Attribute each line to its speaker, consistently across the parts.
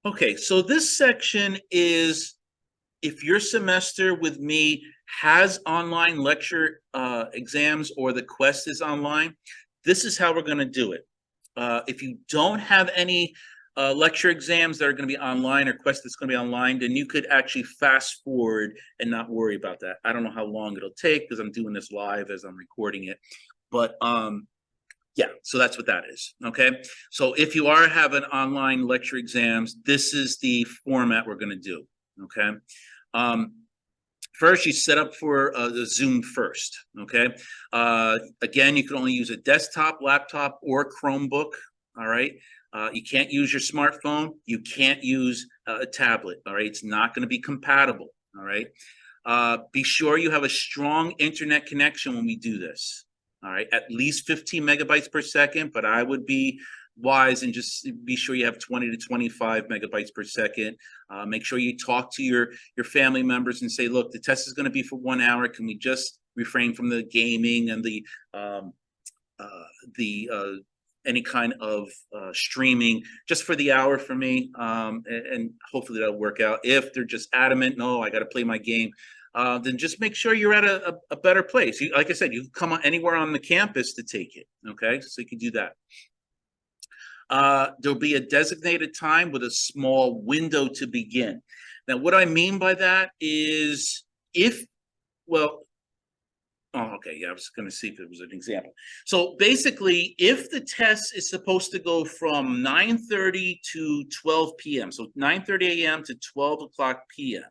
Speaker 1: Okay, so this section is if your semester with me has online lecture exams or the quest is online, this is how we're going to do it. If you don't have any lecture exams that are going to be online or quest that's going to be online, then you could actually fast forward and not worry about that. I don't know how long it'll take because I'm doing this live as I'm recording it, but yeah, so that's what that is. Okay. So if you are having online lecture exams, this is the format we're going to do. Okay. Um, First, you set up for the Zoom first. Okay. Again, you can only use a desktop, laptop, or Chromebook. All right. You can't use your smartphone. You can't use a tablet. All right. It's not going to be compatible. All right. Be sure you have a strong internet connection when we do this. All right, at least 15 megabytes per second, but I would be wise and just be sure you have 20 to 25 megabytes per second. Make sure you talk to your family members and say, look, the test is going to be for 1 hour. Can we just refrain from the gaming and um, any kind of streaming just for the hour for me, and hopefully that'll work out. If they're just adamant, no, I got to play my game, then just make sure you're at a better place. Like I said, you can come on anywhere on the campus to take it. Okay, so you can do that. There'll be a designated time with a small window to begin. Now, what I mean by that is well, oh, okay. Yeah, I was going to see if there was an example. So basically, if the test is supposed to go from 9:30 to 12 p.m., so 9:30 a.m. to 12 o'clock p.m.,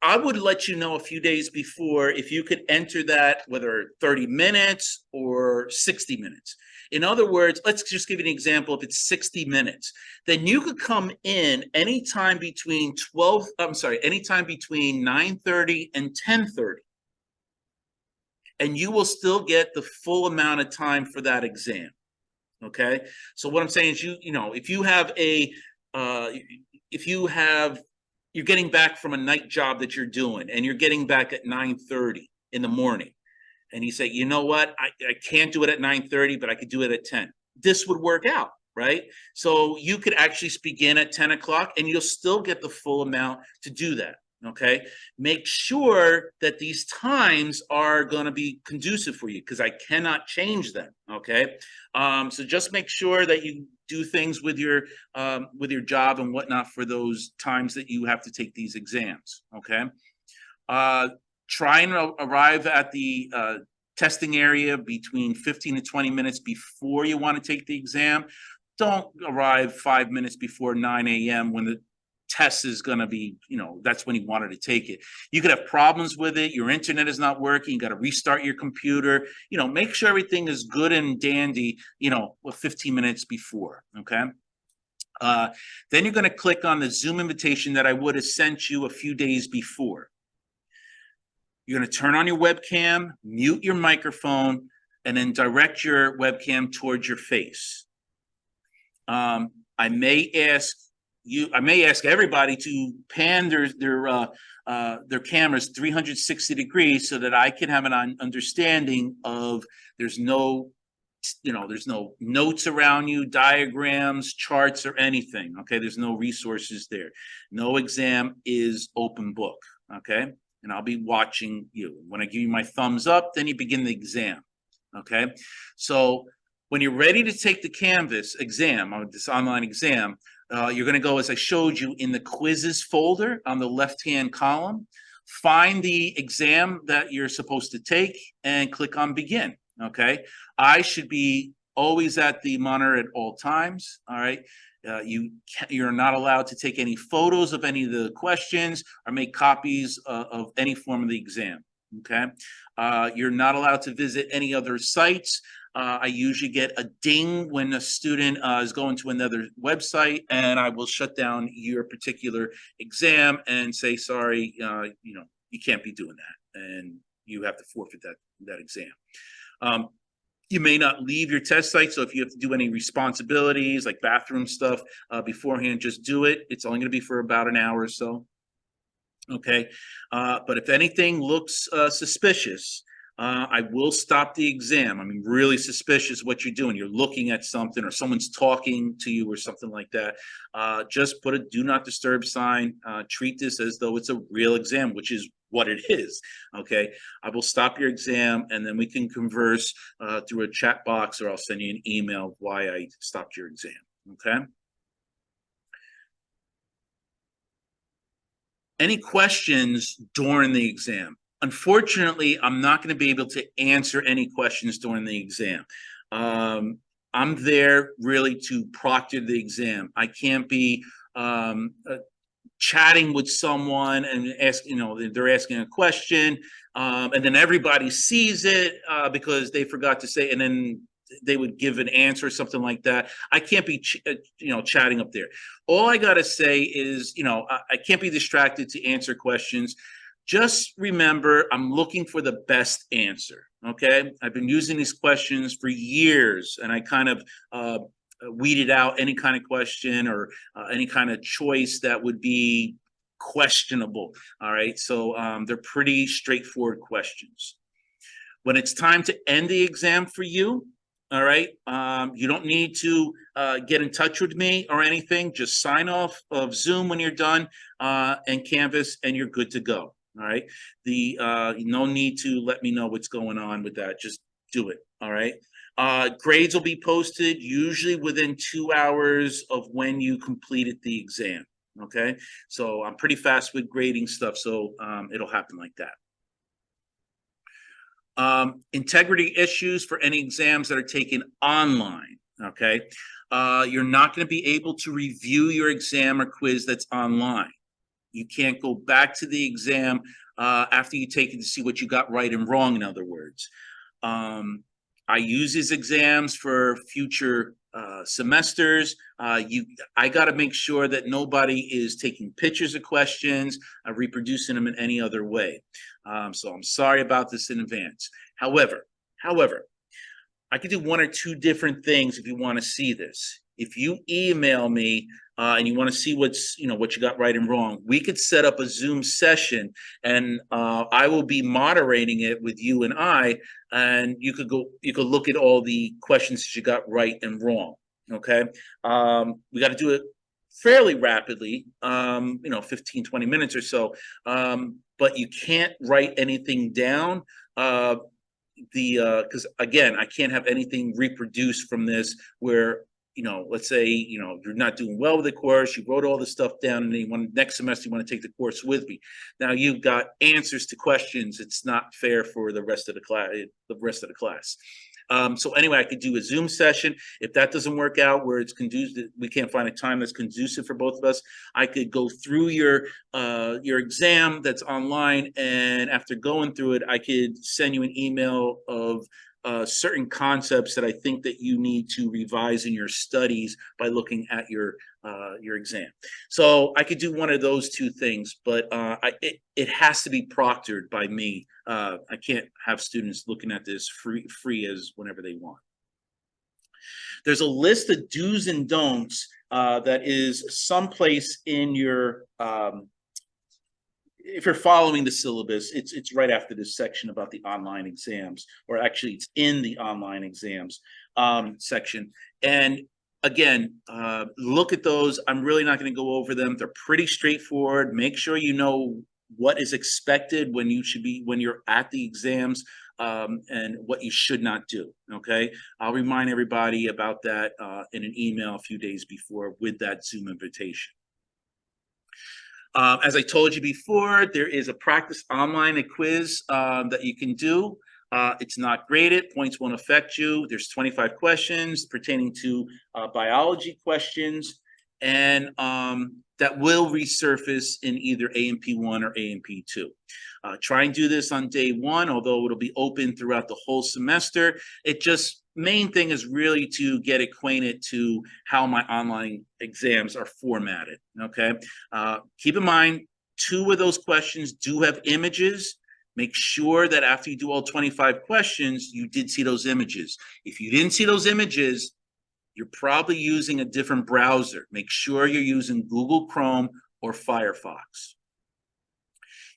Speaker 1: I would let you know a few days before if you could enter that, whether 30 minutes or 60 minutes. In other words, let's just give you an example. If it's 60 minutes, then you could come in anytime between 9:30 and 10:30. And you will still get the full amount of time for that exam. Okay. So what I'm saying is if you have you're getting back from a night job that you're doing and you're getting back at 9:30 in the morning and you say, you know what, I can't do it at 9:30, but I could do it at 10. This would work out, right? So you could actually begin at 10 o'clock and you'll still get the full amount to do that. Okay. Make sure that these times are going to be conducive for you because I cannot change them. Okay. So just make sure that you do things with your job and whatnot for those times that you have to take these exams. Okay. Try and arrive at the testing area between 15 to 20 minutes before you want to take the exam. Don't arrive 5 minutes before 9 a.m. when the test is going to be, that's when you wanted to take it. You could have problems with it. Your internet is not working. You got to restart your computer. Make sure everything is good and dandy, 15 minutes before. Okay. Then you're going to click on the Zoom invitation that I would have sent you a few days before. You're going to turn on your webcam, mute your microphone, and then direct your webcam towards your face. I may ask everybody to pan their cameras 360 degrees so that I can have an understanding of there's no notes around you, diagrams, charts, or anything. Okay, there's no resources there. No exam is open book. Okay, and I'll be watching you. When I give you my thumbs up, then you begin the exam. Okay, so when you're ready to take the Canvas exam, or this online exam, you're going to go, as I showed you, in the quizzes folder on the left-hand column. Find the exam that you're supposed to take and click on begin. Okay. I should be always at the monitor at all times. All right. You're not allowed to take any photos of any of the questions or make copies of any form of the exam. Okay. You're not allowed to visit any other sites. I usually get a ding when a student is going to another website, and I will shut down your particular exam and say, sorry, you can't be doing that, and you have to forfeit that exam. You may not leave your test site, so if you have to do any responsibilities like bathroom stuff beforehand, just do it. It's only going to be for about an hour or so. Okay, but if anything looks suspicious, I will stop the exam. I'm really suspicious of what you're doing. You're looking at something or someone's talking to you or something like that. Just put a do not disturb sign. Treat this as though it's a real exam, which is what it is. Okay. I will stop your exam and then we can converse through a chat box, or I'll send you an email of why I stopped your exam. Okay. Any questions during the exam? Unfortunately, I'm not going to be able to answer any questions during the exam. I'm there really to proctor the exam. I can't be chatting with someone and ask, they're asking a question, and then everybody sees it because they forgot to say, and then they would give an answer or something like that. I can't be, chatting up there. All I got to say is, I can't be distracted to answer questions. Just remember, I'm looking for the best answer. Okay. I've been using these questions for years, and I kind of weeded out any kind of question or any kind of choice that would be questionable. All right. So they're pretty straightforward questions. When it's time to end the exam for you, all right, you don't need to get in touch with me or anything. Just sign off of Zoom when you're done and Canvas, and you're good to go. All right. No need to let me know what's going on with that. Just do it. All right. Grades will be posted usually within 2 hours of when you completed the exam. Okay. So I'm pretty fast with grading stuff. So it'll happen like that. Integrity issues for any exams that are taken online. Okay. You're not going to be able to review your exam or quiz that's online. You can't go back to the exam after you take it to see what you got right and wrong, in other words. I use these exams for future semesters. I got to make sure that nobody is taking pictures of questions, reproducing them in any other way. So I'm sorry about this in advance. However, I could do one or two different things if you want to see this. If you email me and you want to see what you got right and wrong, we could set up a Zoom session, and I will be moderating it with you and and you could look at all the questions that you got right and wrong. Okay. We got to do it fairly rapidly, 15, 20 minutes or so. But you can't write anything down. Because again, I can't have anything reproduced from this where, let's say, you're not doing well with the course, you wrote all the stuff down, and then next semester you want to take the course with me. Now you've got answers to questions. It's not fair for the rest of the class. So anyway, I could do a Zoom session. If that doesn't work out, where it's conducive, we can't find a time that's conducive for both of us, I could go through your exam that's online, and after going through it, I could send you an email of certain concepts that I think that you need to revise in your studies by looking at your exam. So I could do one of those two things, but it has to be proctored by me. I can't have students looking at this free as whenever they want. There's a list of do's and don'ts that is someplace in your if you're following the syllabus, it's right after this section about the online exams, or actually it's in the online exams section. And again, look at those. I'm really not going to go over them. They're pretty straightforward. Make sure you know what is expected when you're at the exams, and what you should not do. Okay. I'll remind everybody about that in an email a few days before with that Zoom invitation. As I told you before, there is a practice online quiz that you can do. It's not graded. Points won't affect you. There's 25 questions pertaining to biology questions, and that will resurface in either A&P1 or A&P2. Try and do this on day one, although it'll be open throughout the whole semester. Main thing is really to get acquainted to how my online exams are formatted. Okay. Keep in mind, 2 of those questions do have images. Make sure that after you do all 25 questions, you did see those images. If you didn't see those images, you're probably using a different browser. Make sure you're using Google Chrome or Firefox.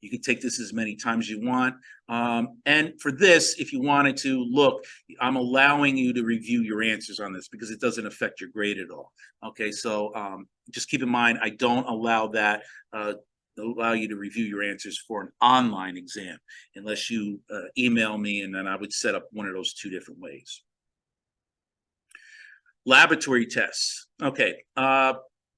Speaker 1: You can take this as many times as you want. And for this, if you wanted to look, I'm allowing you to review your answers on this because it doesn't affect your grade at all. Okay, so just keep in mind, I don't allow that, allow you to review your answers for an online exam unless you email me, and then I would set up one of those two different ways. Laboratory tests. Okay,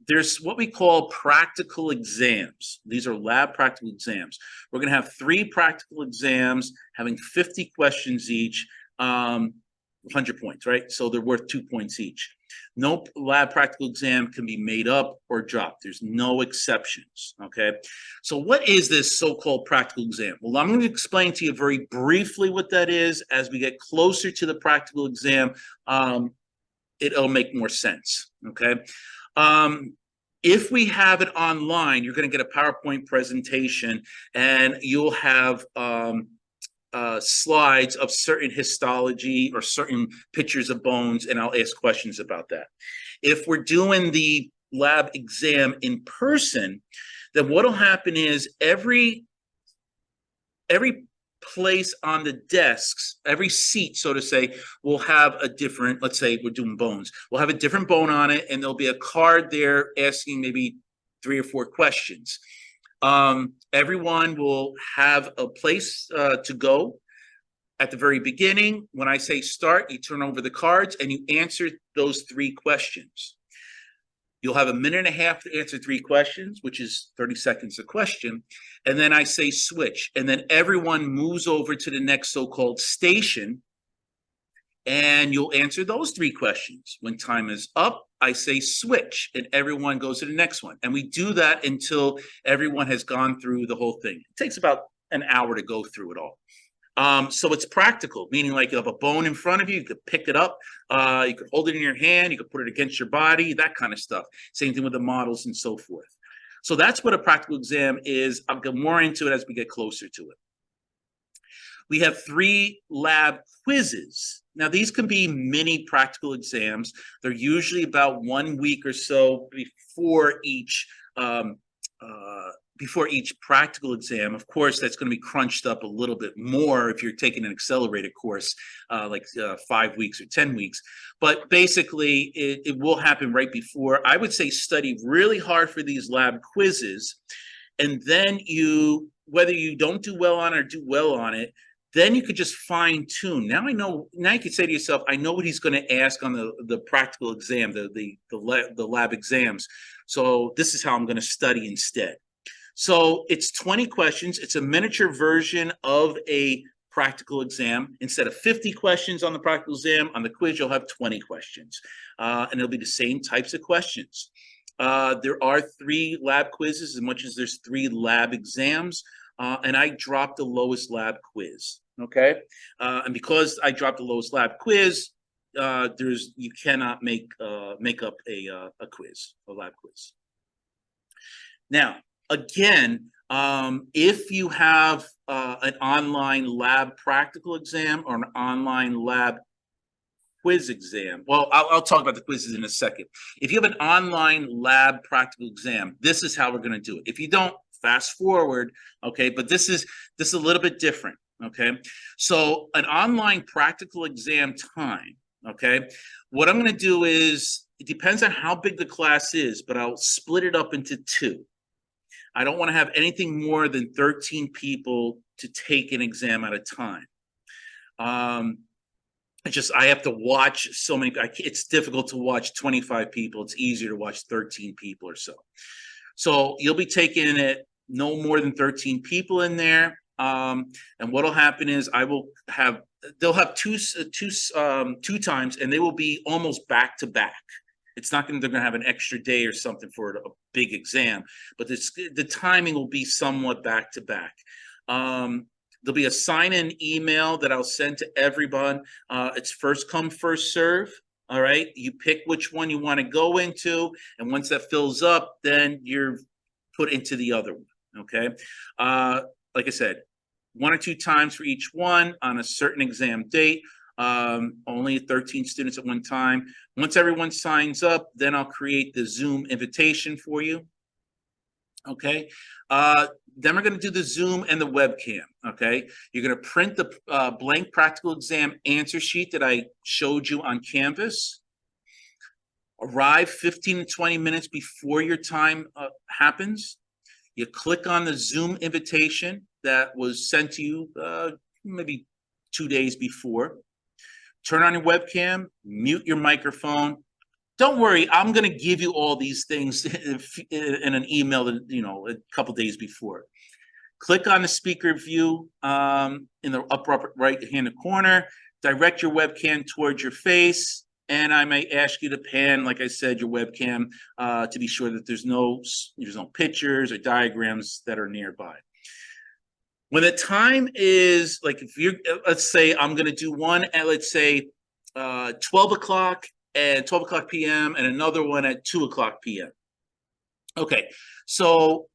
Speaker 1: there's what we call practical exams. These are lab practical exams. We're going to have 3 practical exams having 50 questions each, 100 points, right? So they're worth 2 points each. No lab practical exam can be made up or dropped. There's no exceptions, okay? So what is this so-called practical exam? Well, I'm going to explain to you very briefly what that is. As we get closer to the practical exam, it'll make more sense, okay? If we have it online, you're going to get a PowerPoint presentation, and you'll have slides of certain histology or certain pictures of bones, and I'll ask questions about that. If we're doing the lab exam in person, then what'll happen is every place on the desks, every seat, so to say, will have a different, let's say we're doing bones, we'll have a different bone on it, and there'll be a card there asking maybe 3 or 4 questions. Everyone will have a place to go. At the very beginning, when I say start, you turn over the cards and you answer those 3 questions. You'll have a minute and a half to answer 3 questions, which is 30 seconds a question. And then I say switch. And then everyone moves over to the next so-called station, and you'll answer those 3 questions. When time is up, I say switch, and everyone goes to the next one. And we do that until everyone has gone through the whole thing. It takes about an hour to go through it all. So it's practical, meaning like you have a bone in front of you, you could pick it up, you could hold it in your hand, you could put it against your body, that kind of stuff. Same thing with the models and so forth. So that's what a practical exam is. I'll get more into it as we get closer to it. We have 3 lab quizzes. Now, these can be mini practical exams. They're usually about 1 week or so before each practical exam. Of course, that's going to be crunched up a little bit more if you're taking an accelerated course, like 5 weeks or 10 weeks. But basically, it will happen right before. I would say study really hard for these lab quizzes, and then whether you don't do well on it or do well on it, then you could just fine tune. Now you could say to yourself, I know what he's going to ask on the practical exam, the lab exams. So this is how I'm going to study instead. So it's 20 questions. It's a miniature version of a practical exam. Instead of 50 questions on the practical exam, on the quiz, you'll have 20 questions. And it'll be the same types of questions. There are 3 lab quizzes as much as there's 3 lab exams. And I dropped the lowest lab quiz, okay? And because I dropped the lowest lab quiz, you cannot make up a quiz, a lab quiz. Now, again, if you have an online lab practical exam or an online lab quiz exam, well, I'll talk about the quizzes in a second. If you have an online lab practical exam, this is how we're going to do it. If you don't, fast forward, okay? But this is a little bit different, okay? So an online practical exam time, okay? What I'm going to do is, it depends on how big the class is, but I'll split it up into 2. I don't want to have anything more than 13 people to take an exam at a time. I have to watch so many. It's difficult to watch 25 people. It's easier to watch 13 people or so. So you'll be taking it no more than 13 people in there. And what'll happen is they'll have two times, and they will be almost back to back. It's not they're going to have an extra day or something for a big exam, but the timing will be somewhat back to back. There'll be a sign-in email that I'll send to everyone. It's first come, first serve. All right. You pick which one you want to go into. And once that fills up, then you're put into the other one. Okay. Like I said, 1 or 2 times for each one on a certain exam date. Only 13 students at one time. Once everyone signs up, then I'll create the Zoom invitation for you. Okay. Then we're going to do the Zoom and the webcam. Okay. You're going to print the blank practical exam answer sheet that I showed you on Canvas. Arrive 15 to 20 minutes before your time happens. You click on the Zoom invitation that was sent to you maybe 2 days before. Turn on your webcam, mute your microphone. Don't worry, I'm going to give you all these things in an email that, a couple days before. Click on the speaker view in the upper right-hand corner. Direct your webcam towards your face, and I may ask you to pan, like I said, your webcam to be sure that there's no pictures or diagrams that are nearby. When the time is, like, if you're, let's say I'm going to do one at, let's say, 12 o'clock and 12 o'clock p.m. and another one at 2 o'clock p.m. Okay, so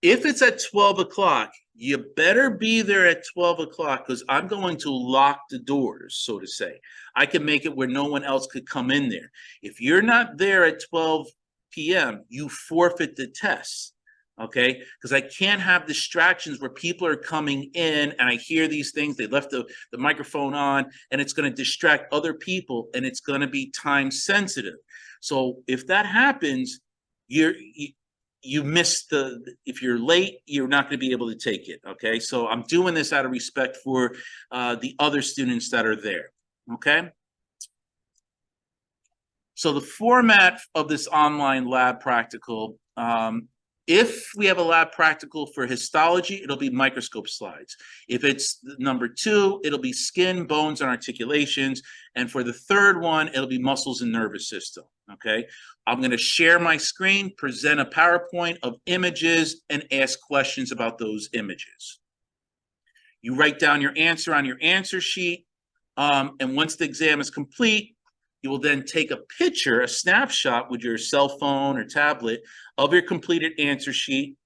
Speaker 1: if it's at 12 o'clock, you better be there at 12 o'clock because I'm going to lock the doors, so to say. I can make it where no one else could come in there. If you're not there at 12 p.m., you forfeit the test. Okay, because I can't have distractions where people are coming in and I hear these things, they left the microphone on, and it's going to distract other people and it's going to be time sensitive. So if that happens, you miss if you're late, you're not going to be able to take it. Okay, so I'm doing this out of respect for the other students that are there. Okay. So the format of this online lab practical, if we have a lab practical for histology, it'll be microscope slides. If it's number 2, it'll be skin, bones, and articulations. And for the third one, it'll be muscles and nervous system, okay? I'm going to share my screen, present a PowerPoint of images, and ask questions about those images. You write down your answer on your answer sheet, and once the exam is complete, you will then take a picture, a snapshot with your cell phone or tablet of your completed answer sheet.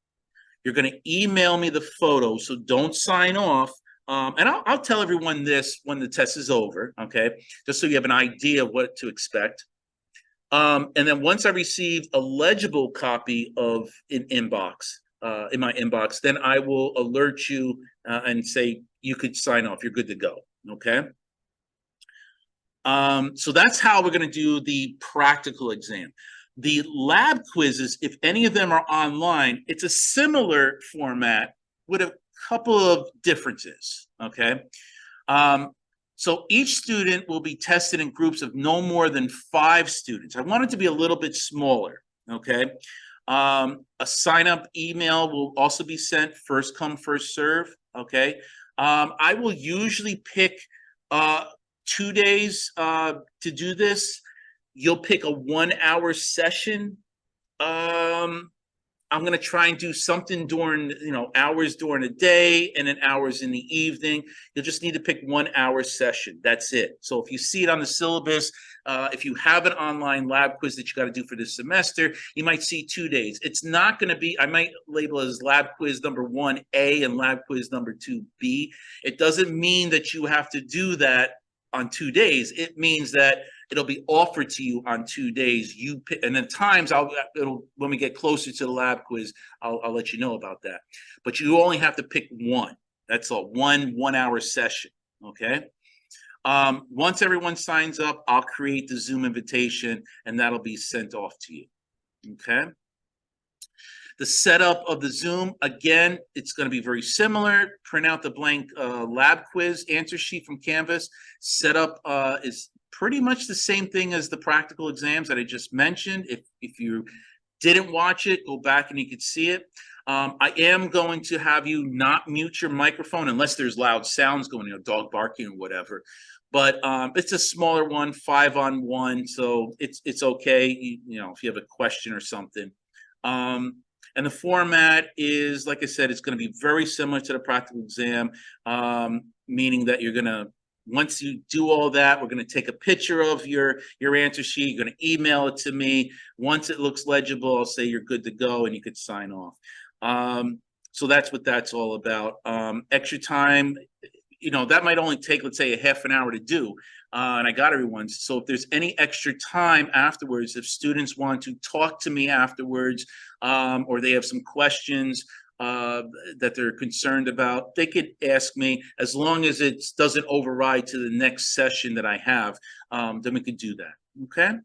Speaker 1: You're going to email me the photo, so don't sign off. And I'll tell everyone this when the test is over, okay? Just so you have an idea of what to expect. And then once I receive a legible copy of in my inbox, then I will alert you and say you could sign off. You're good to go, okay? So that's how we're going to do the practical exam. The lab quizzes, if any of them are online, it's a similar format with a couple of differences, okay? So each student will be tested in groups of no more than 5 students. I want it to be a little bit smaller, okay? A sign-up email will also be sent, first come, first serve, okay? I will usually pick 2 days to do this. You'll pick a 1-hour session. I'm going to try and do something during, hours during the day and then hours in the evening. You'll just need to pick 1-hour session. That's it. So if you see it on the syllabus, if you have an online lab quiz that you got to do for this semester, you might see 2 days. It's not going to be, I might label it as lab quiz number 1A and lab quiz number 2B. It doesn't mean that you have to do that on 2 days. It means that it'll be offered to you on 2 days. You pick, and then times when we get closer to the lab quiz, I'll let you know about that. But you only have to pick one. That's a 1-hour session. Okay. Once everyone signs up, I'll create the Zoom invitation and that'll be sent off to you. Okay. The setup of the Zoom, again, it's going to be very similar. Print out the blank lab quiz answer sheet from Canvas. Setup is pretty much the same thing as the practical exams that I just mentioned. If you didn't watch it, go back and you can see it. I am going to have you not mute your microphone unless there's loud sounds going, dog barking or whatever. But it's a smaller one, 5-on-1, so it's okay. If you have a question or something. And the format is, like I said, it's going to be very similar to the practical exam, meaning that you're going to, once you do all that, we're going to take a picture of your answer sheet. You're going to email it to me. Once it looks legible, I'll say you're good to go and you could sign off. So that's what that's all about. Extra time, you know, that might only take, let's say, a half an hour to do. And I got everyone's. So if there's any extra time afterwards, if students want to talk to me afterwards, or they have some questions that they're concerned about, they could ask me. As long as it doesn't override to the next session that I have, then we could do that. Okay.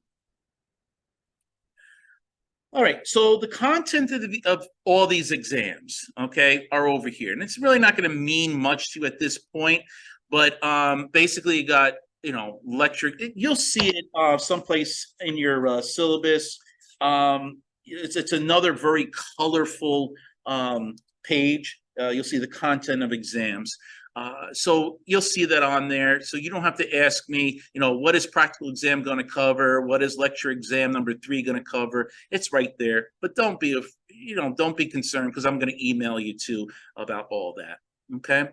Speaker 1: All right, so the content of all these exams, okay, are over here. And it's really not going to mean much to you at this point, but basically you got, you know, lecture. You'll see it someplace in your syllabus. It's another very colorful page. You'll see the content of exams. So you'll see that on there. So you don't have to ask me, you know, what is practical exam going to cover? What is lecture exam number 3 going to cover? It's right there. But don't be, don't be concerned, because I'm going to email you too about all that. Okay.